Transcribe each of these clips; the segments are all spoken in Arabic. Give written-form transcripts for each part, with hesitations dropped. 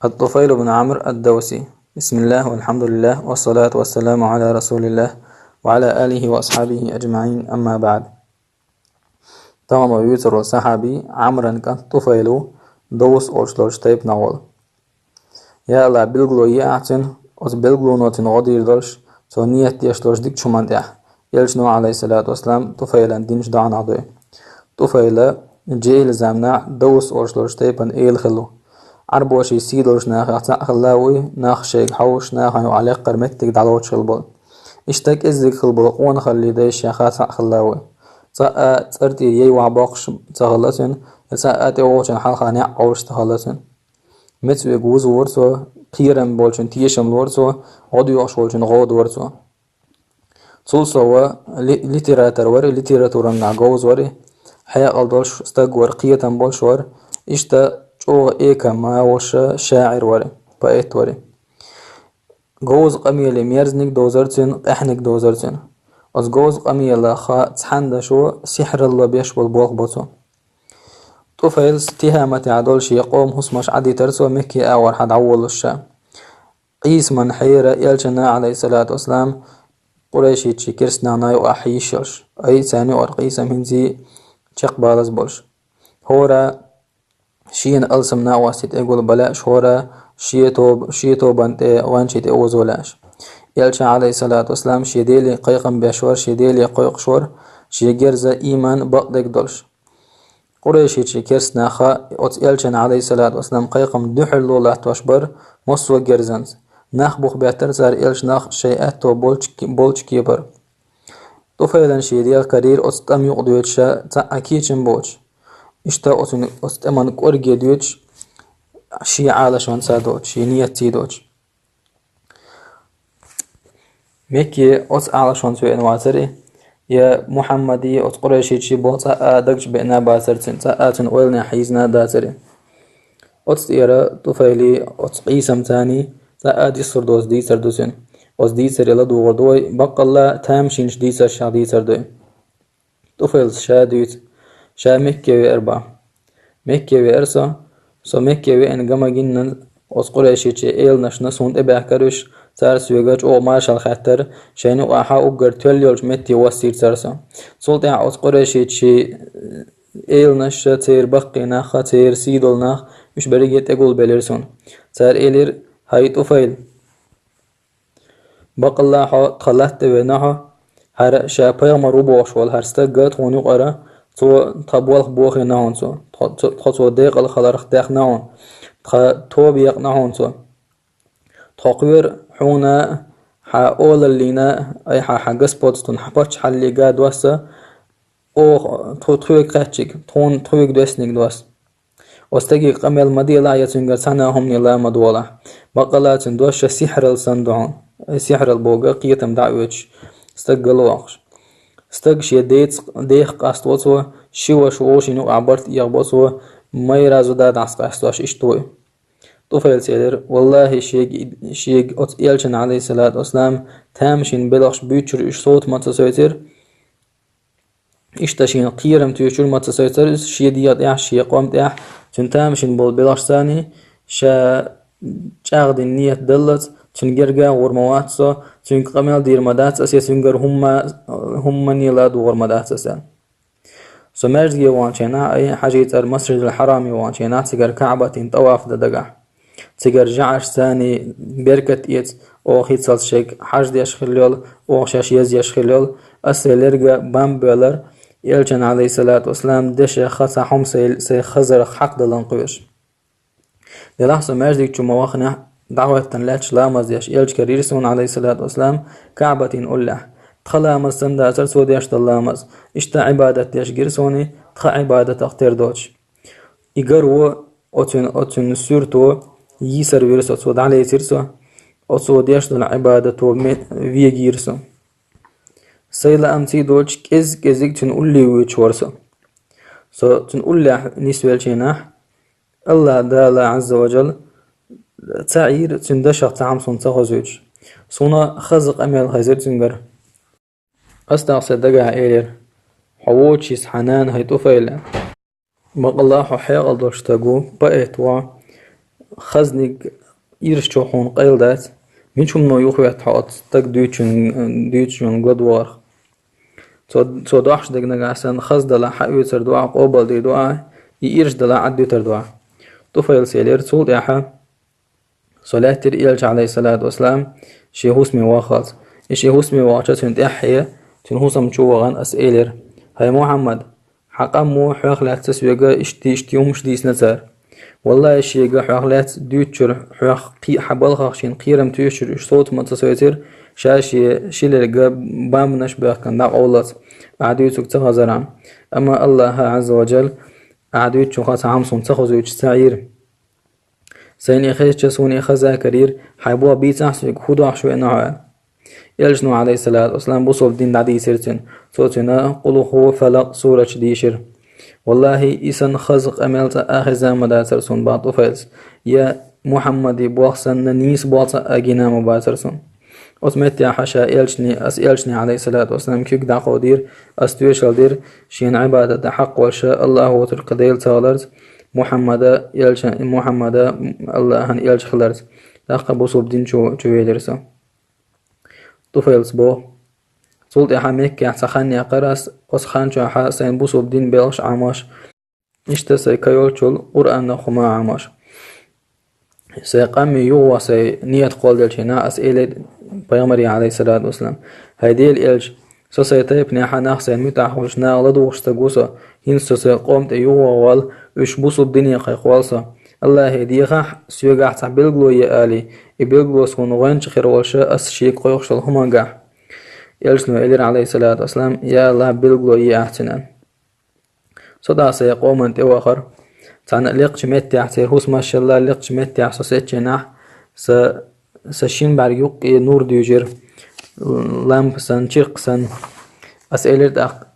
الطفيل بن عمرو الدوسي. بسم الله والحمد لله والصلاة والسلام على رسول الله وعلى آله وأصحابه أجمعين، أما بعد. تمام يوتر صحابي عمرا كان طفيلو دوس أوشلوش تيب نوال يا الله بلغلو يأعتن أز بلغلو نوتن غدير دولش تو نيت يشلوش ديك شمان ديح يلشنو عليه الصلاة والسلام طفيلا دينش دعان عضوي طفيلا جيل زامنا دوس أوشلوش تيبن إيل خلو عربوشي سيدوش ناخ خلاوي ناخ شيك حوش ناخ عليك قرمتك دعوت شلبل اشتك ازيك خلبل قوان خلي ديش يا خاص خلاوي تا ترتي يي وعباقش تخلصن تا تيوشن حلقة قوش تخلصن متو جوز ورسو قيرن بولشن تيشم ورسو غدو يشولشن غود ورسو تولسو ليتراتر وري ليتراتورن نعجوز وري حياة قلدوش استجور قيتن بولش ور اشتا شو إيكا ما وش شاعر وري بقيت وري جوز قميل ميرزنك دوزرتن إحنك دوزرتن از جوز قميل خا تحند شو سحر الله بيش والبوق بوتو طفيل ستهامة عدولش يقوم هسمش عدي ترسو مكي أور حد عول الشام قيس من حيرة يلجنا عليه الصلاة والسلام قريشي تشكرسنا نايو أحيشش أي ثاني أرقيس من زي تشقبالز بولش هورا شين ألسمنا واسيت أقول بلاش هورا شيتو بنت وانشيت أوزولاش يلشا عليه الصلاة والسلام شيديلي قيقم بشور شيديلي قيق شور شيجرزا إيمان بقدك دولش قريشي تشكرسنا خا يلشا عليه الصلاة والسلام قيقم دحر لولا توشبر مصو جرزنز نخبخ بيتر زار يلش نخ شيئات تو بولش كيبر طفيلا شيديل كرير أستم يقضيوتشا تأكيدشن بولش اشتا أستمان كورجي دوتش شي عالشون سادوتش شي نيت تيدوتش مكي أس عالشون سوى انواتري يا محمدي أس قريشي شي بوت آدكش بإنا باسرتن تأتن أولنا حيزنا داتري أس إيرا طفيلي أس قيسم تاني تأدي سردوس دي سردوسن أس دي سري لدو غردوي بقى الله تامشينش دي سر دي سردوي طفيل شادوت شا مكي وإربع مكي وإرسا سو مكي وإن جما جنن أس قريشي شي إيل نشنس هون إبع كروش تار سويجاج أو ماشال خاطر شينو أحا أوجر توليولش متي وسير ترسا سلطة أس قريشي شي إيل نش تير بقي ناخ تير سيدول ناخ مش بريجيت أقول بلرسون تار إيلر هاي طفيل بق الله خلت بينها هر شابه مروبوش والهرستجت هوني قرا تو تبوخ بوخ ناونسو تو ديق الخلرخ داخ ناون تو بيق ناونسو تقوير حونا حاول اللينا اي حاجس بوتستون حبرش حلي قاد واسا او تخويك قاتشيك تون تخويك دوسنيك دوس واستجي قمل مدي لا يتنجر سنة هم نلا مدولا بقلات دوش سحر الصندوق سحر البوغا قيتم دعوتش استقلواقش استقش يديت ديخ قاستوتو شو شنو عبرت يغبطو ما يرازو داد عسقاستوش اشتوي طفيل سيدر والله شيق ات يلشن عليه الصلاة والسلام تامشين بلغش بيتشر اش صوت ما تسويتر اشتشين قيرم تيشور ما تسويتر شيديات اح شي قومت اح تن تامشين بول بلغش ثاني شا جاغد النية دلت تنجرجا ورمواتسو تن قمل دير مدات اسيا تنجر هم نيلاد ورمدات اسيا سمرجي وانشينا اي حاجة المسجد الحرامي وانشينا تجر كعبة طواف ددقع تجر جعش ثاني بركة ايت او خيتصل شيك حاج ديش خليول او شاش يزيش خليول اسيلرجا بامبولر يلجن عليه الصلاة والسلام دش خاصة حم سي خزر حق دلنقوش للحظة ماجدك جو مواخنا دعوة تنلاتش لامز يش يلج كريرسون عليه الصلاة والسلام كعبة أوله تخلا مستند أسر سود يش دلامز اشتا عبادة يش جرسوني تخ عبادة اختير دوش إيجرو أتن سورتو يسر ويرسو سود عليه سيرسو أسود يش دل عبادة في جيرسو سيلا أمتي دوش كزيك تنقولي ويش ورسو تنقولي نسوال شيناح الله دالا عز وجل تعير تندشق تعمصن تغزوج صونا خزق أميال هزير تنجر أستغسر دقع إيلير حووشيس حنان هاي طفيلة بق الله حيق الدوش تقو بقيت وا خزنك إيرشتوحون قيلدات من شو منو يخوات حاط تك دوتشن غدوار تو دوحش دقنا عسان خز دلا حقيو تر دعاء قوبل دي دعاء ييرش دلا عدو تر دعاء طفيل سيلير تول ياحا صلاة تر إلج عليه الصلاة والسلام شي هوسمي واخاز إشي هوسمي واخاز تنت أحيا تنهوسم شوغان أسئلر هاي محمد حقا مو حيخلات تسويقا اشتيوم شديس نتار والله الشيء حيخلات دوتشر حيخ حبال خاخشين قيرم توشر صوت متصويتر شاشي شيلر بام نشبه كان داق أولاد أعدوتك تغزرام أما الله عز وجل أعدوتك خاص عمصون تخزوك سعير سين إخيش جسون إخزا كرير حيبوا بيت أحسوك خدو أحشو إنعا يلجنو عليه الصلاة والسلام بصوب دين دعدي سيرتن صوتنا قلو هو فلق سورة ديشر والله إسان خزق أملت آخر زامدا ترسون باطو فيلس يا محمد بوخسن نيس بوطا أجينا مباترسون أسمت يا حشا إلشني عليه الصلاة والسلام كيك دعقو دير أستويشل دير شين عبادة حق وشاء الله وترقديل تالرز محمد الله هن إلش خلرز دعقا بوصوب دين شو يدرسو طفيلس بو صولت يا حميك يا سخاني قرس قصخان شو حسين بوصوب دين بيلش عماش اشتسي كيولشول قرآن خما عماش سيقامي يوغوا سي نية قول دلشينا أسئلة بيغمري عليه الصلاة والسلام هيدي الإلج سوسيتي بنيحا ناخسين متاحوش ناغلدو وشتاقوسا هين سوسي قومت يوغوا وال وشبوسو الدنيا قيقوالسا الله هيديغا سيوغا حتى بلغلو يآلي يبلغلو سون غنش خير والشا أسشيك قيقشل هما قاح يلجنو إلير عليه الصلاة والسلام يا الله بلغلو يأحتنان صدا سيقوم انت واخر تانا ليقش متع تيرهوس ما شاء الله ليقش متع سوسيت جناح سشين باريوق نور ديوجر لامب سن شرق سن أسئلة دق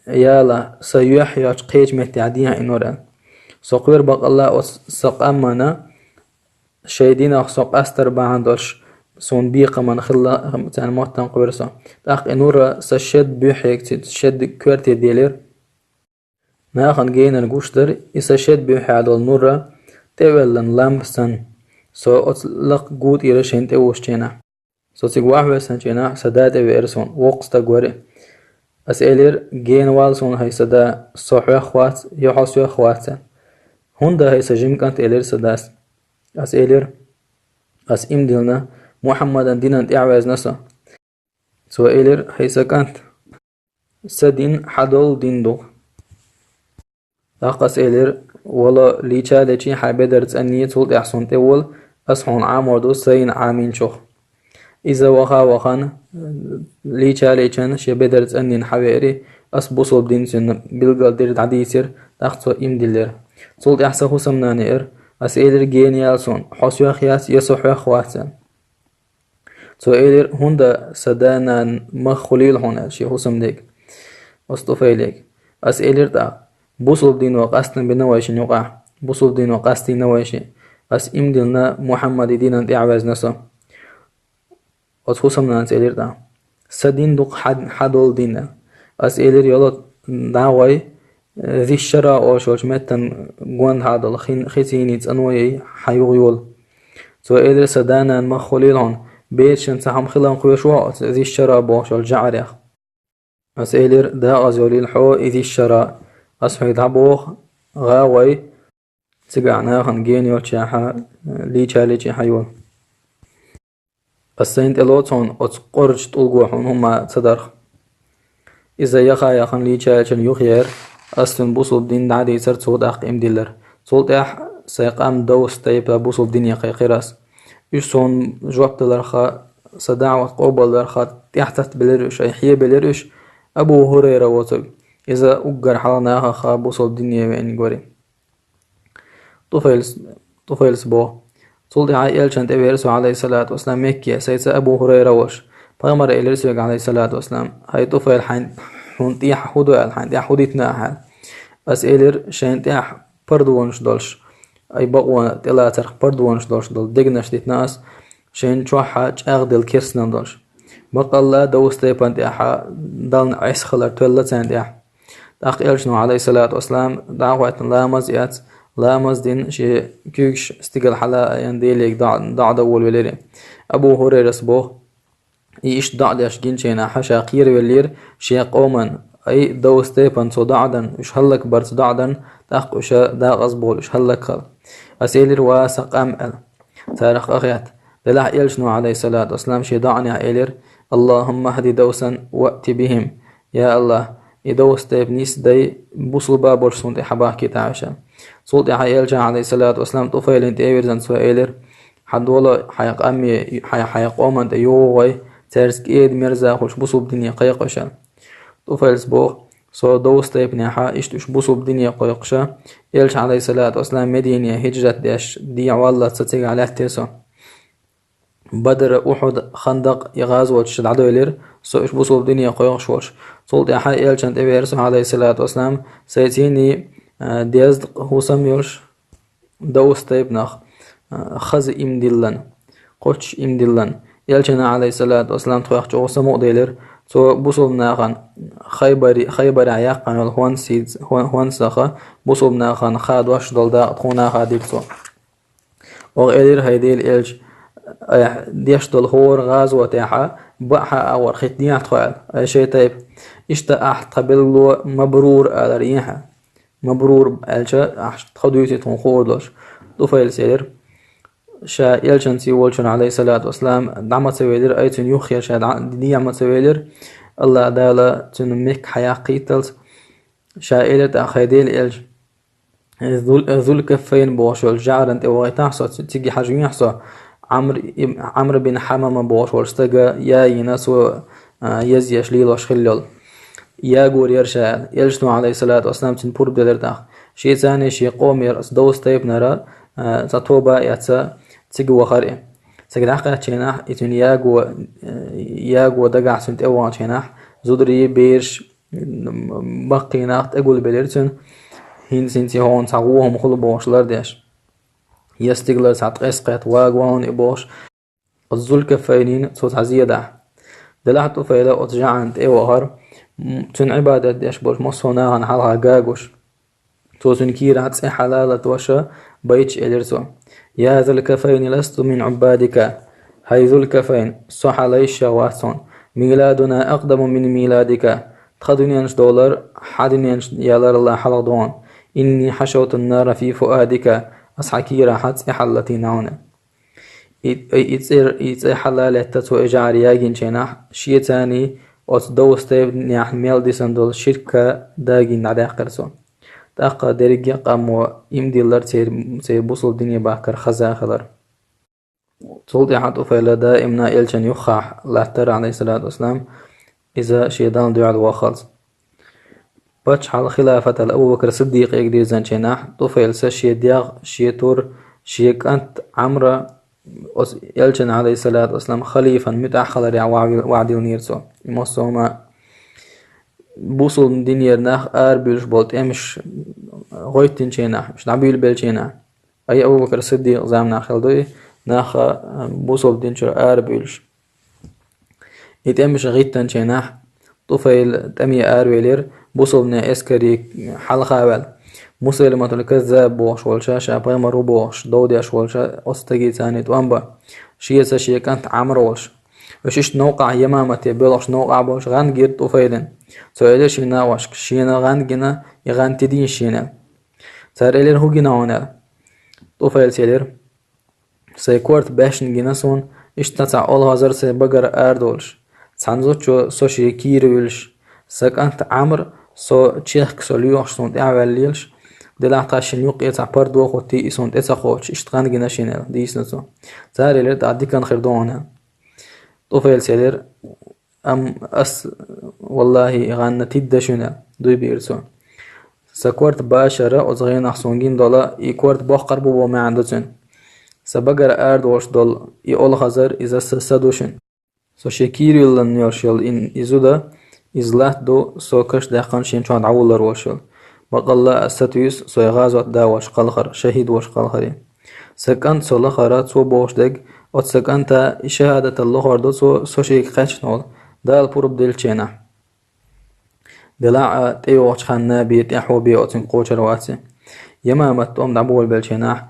يالا سيوح ياج قيج متع ديها إنورا سقير بق الله سق أمانا شيدين سق أستر بعندش سون بيقة من خلا تان موتان قبرسا دق إنورا سشد بيحيك تشد كورتي ديلير ناخن جينا نقوشتر إسا شد بيحادل نورا تولن لامبسن سو أطلق قود إيرشين تيوشتينا سو تيقواح بسنجينا سداد إيرسون وقستا قوري أسئلير جين والسون هاي سدا صحوة خوات يحسوة خواتن هندا هاي سجيم كانت إلير سداس أسئلير أس إمدلنا محمد دينا إعواز نسا سو إلير هاي سكانت سدين حدول دين دو أقص إلير ولا ليشا ليشي حابة درت أني تولد أحسن تول أصحون عام وردو سين عامين شوخ إذا وخان ليشا ليشان شابة درت أني نحويري أصبصو بدين سن بلغال درت عديسير تاقصو إمدلير تولد أحسن خسم نانير أسئلير جين يالسون حسوا خياس يصحوا خواتن تو إلير هندا سدانا مخليل هنا شي خسم ديك أصطفيليك أسئلير تاق بوصل دين وقاستن بنوايش نوقع بوصل دين وقاستي نوايش أس إمدلنا محمد دين أنت أعواز نسا أتخصم نانت إلير دا سدين دوق حدول دين أس إلير يلا دعوي ذي الشرع أوشوش متن قوان هذا خيتيني تنوي حيوغيول تو إلير سدانا مخوليلون بيتشن تحم خلان قويشوا ذي الشرع بوشول جعريخ أس إلير دا أزولي الحو ذي الشرع أسمع دعبوخ غاوي تقعنا خنجين يوتشاحا ليشا حيوان السينت إلوتون أتقرج تلقوحون هما تدرخ إذا يخن ليشا يخير أستن بوصل دين دعدي سر صوت أخ إمدلر صوت أح سيقام دوس تيبا بوصل دين يقي قراس يسون جواب دلرخا سدعوة قوبل درخا تحتت بلرش أي بلرش أبو هريرة وطق إذا أجر حالنا خا بوصل الدنيا وين قري طفيلس بو صلي على إلشان تبيرسو عليه الصلاة والسلام مكية سيدنا أبو هريرة وش فغمر إلرسو عليه الصلاة والسلام هاي طفيل حين تيح حدو الحين تيح حديتنا حال بس إلر شين تيح بردوانش دولش أي بقوة تلاتر بردوانش دولش دول دقنش تتناس شين شوحا أغدل كيرسنا دولش بقى الله دوستي بانتيحا دالن عيس خلر تولتين تيح أخ إلشنو عليه الصلاة والسلام دعوة لامز يات لا مزدين شي كيكش استقل حلا ينديليك ضع دول وليري أبو هريرة سبوه إيش ضعدش جنشينا حشا قير ولير شي قوما أي دو ستيبان سو ضعدن إش هلك برس ضعدن تاق إشا دا غصبول إش هلك خل أسيلر واسق أمل تاريخ أخيات دلح إلشنو عليه الصلاة والسلام شي ضعني إلير اللهم اهدي دوسا وأتي بهم يا الله إدوس تيب نيس داي بوصل بابور سونت حباكي تعشا صوت إلجا عليه الصلاة والسلام طفيل انت إيرزان سو إلير حدولا حيق أمي حيق أمانت يوغي ترسك إيد مرزا خوش بوصل بدنيا قيقشا طفيل سبوغ سو دوس تيب نيحا إشتوش بوصل بدنيا قيقشا إلجا عليه الصلاة والسلام مدينة هجرت ديش ديع والله تستيق عليه تيسو بدر أحد خندق يغازو تشد عدو إلير سو إش بوصل بدنيا قيقشوش صوت إحا إلجا تبيرسو عليه الصلاة والسلام سيتيني ديزدق هو سميرش دوس تيب نخ خز إمدلن قوش إمدلن يلچنا عليه الصلاة والسلام تخيخ جو سمو ديلر تو بوصل ناخن خيبر عياقن والهوان سيد هوان سخا بوصل ناخن خاد واش دلدا تخونا خاديك تو او إلير هيديل إلج ديش دل هور غاز وتاحا بحا اور خيتنيا تخوال أي شيء طيب إشتا أحت قبلو مبرور على ريحا مبرور ألشا أحت خدويتي تنخور دوش طفيل سيلر شا يلشن سي والشن عليه الصلاة والسلام دعمت سويلر أيتن يخير شا دي عمت سويلر الله دالا تنمك حياة قيتلت شا إلت أخيديل إلج ذو الكفين بوشول جعرن تيوغي تحصى تيجي حجم يحصى عمرو بن حمام بوشول استقى يا ينسو يزيش ليلوش خليل يا غور يرشا يلشنو عليه الصلاة والسلام تنبور بدلر داخ شي ثاني شي قوم يرأس دوس تيب نرى تطوبة يتسا تيجو خري سجدعقة تشيناح إتون ياغو دقع سنت أوان تشيناح زودري بيرش بقيناح تقول بليرتون هين سنتي هون تعوهم خلو بوشلر ديش يستقلر ساعت قسقت واغوان إبوش الزول كفاينين صوت عزيدة دلعتو فايلة أتجعن تأوهر تن عبادة ديش بوش مصونا عن حالها قاقوش توزن كيرات سي حلالة وشا بيتش إليرتو يا ذا الكفين لست من عبادك هاي ذو الكفين صح ليش واتسون ميلادنا أقدم من ميلادك $1 دولار $1 يالر الله حلق دوان إني حشوت النار في فؤادك أصحكي راحت إحلتي نعونا إتسير حلالة تتو إجعار ياجين شيناح شي تاني أت دوستيب نيح ميل ديسن دول شركة داجين نعداق قرسون تاقا درجة قاموا إمديلر تير بوصل الدنيا باكر خزاخلر صوتي حتى فيلا دائمنا إلشان يخاح لاحتر عليه الصلاة والسلام إذا شيطان دعا الوخلص باتش حال خلافة الأبو بكر صديق يقدر زنشناح طفيل سشي دياغ شيتور شيك أنت عمرة إلشان عليه الصلاة والسلام خليفا متأخر وعدي ونيرسو مصوما بوصل الدنيا ناخ بيلش بولت مش غويتين شيناح مش نعبيل بيلشينا أي أبو بكر الصديق زامنا خلدوي ناخ بوصل الدنيا بيلش يتمش غيتن شيناح طفيل تمي بيلير بوصل من اسكري حلقة أول مسلمة الكذاب بوش والشا شابي مرو بوش دودي والشا أستجي ثاني توانبا شيء شيء كانت عمر والش وشيش نوقع يمامة بيلش نوقع بوش غان جير طفيلن سؤال شينا واشك شينا غان جنا يغان تدين شينا ساريلين هو جنا هنا طفيل سيلر سيكورت باشن جناسون اشتتع أول هزار سيبقر أردولش سانزوتشو سوشي كيرولش سكانت عمر سو تشيخ سوليوش سونت اعواليلش دلعتا شنيوق يتع بردو خوتي سونت اتخوش اشتغان جنا شينا ديسنسو ساريلر تعدي كان خردونا طفيل سيلر أم والله غان تيدا شنا دوي بيرسو سكورت باشرة وزغين أحسونجين دولا يكورت بوخر بوبو ما عندتن سبقر أرد وش دول يقول خزر إذا سدوشن سو شكير يلن يرشل إن إزودا إزلات دو سو كش داقان شين شوان عولر وشل وقال أستويس سو يغازوات دا وش قلخر شهيد وش قلخري سكانت سو لخرات سو بوش دق وت سكانتا إشهادة اللخر دو سو شيك خشنول دال بورب ديل تشينا دلع تيوش خنا بيت يحو بيوتن قوشر واتي يمامة توم دعبول بالشناح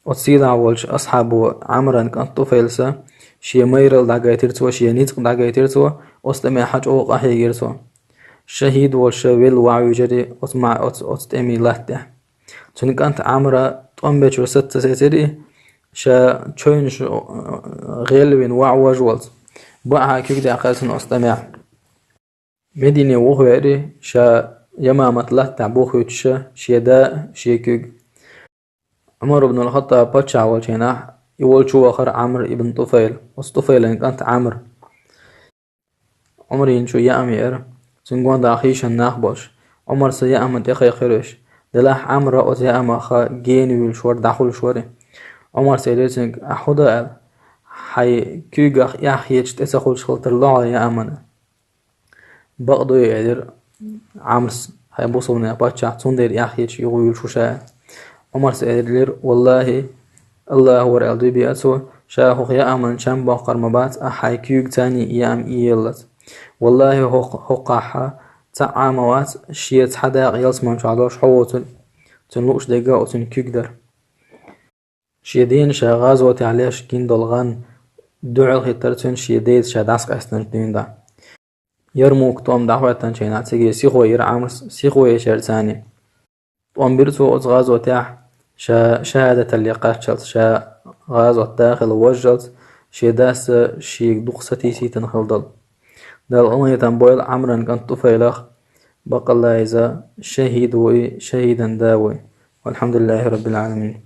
وتصيدا ولش أصحابه عمران كان طفيلسا شي ميرل دعايترتوا شي نيتق دعايترتوا واستمع حاج أوق أحييرتوا شهيد والشويل وعي جري أسمع أستمي لهته تون كانت عمرة توم بيشو ست سيتري شا تشوينش غيلوين وعوج والز بقى كيك دي أقاسن أستمع مدينة وغيري شا يمامة لهته بوخيتش شيدا شيكيك عمر بن الخطاب باتشا والشيناح يقول شو آخر عمرو ابن طفيل طفيل إن كانت عمرو عمر ينشو يأمير سنقوان دا أخيش الناخبوش عمر سيأم دقي خيرش دلاح عمرو أو يأم أخا جيني والشور داخل شوري عمر سيديتنك أحودا حي كيغاخ ياخيج تسخل شخلتر الله يأمنا بقضو يدير عمرس هاي بوصونا باتشا تندير ياخيج يغويل شوشا عمر سيدير والله الله هو الدي بيأتو شاهو خيا أمن شام باقر مبات أحاي كيوك تاني يام إيلت والله هو قاحة تعاموات شيت حدا يلس من شعدوش حوتن تنلوش دقا وتن كيوك در شيدين شاغاز وتعليش كين دولغان دعو خيطرتن شيديد شاداسك أستنتين دا يرموك توم دعوة شينات سيجي سيخو يرعمس سيخو يشير تاني توم بيرتو أزغاز وتاح شهادة اللقاء شا غاز الداخل وجلت شي داس شي دقستي سي تنخلدل دال أمي تنبويل عمرا كان طفيلخ بقى الله إذا شهيد وي شهيدا داوي والحمد لله رب العالمين.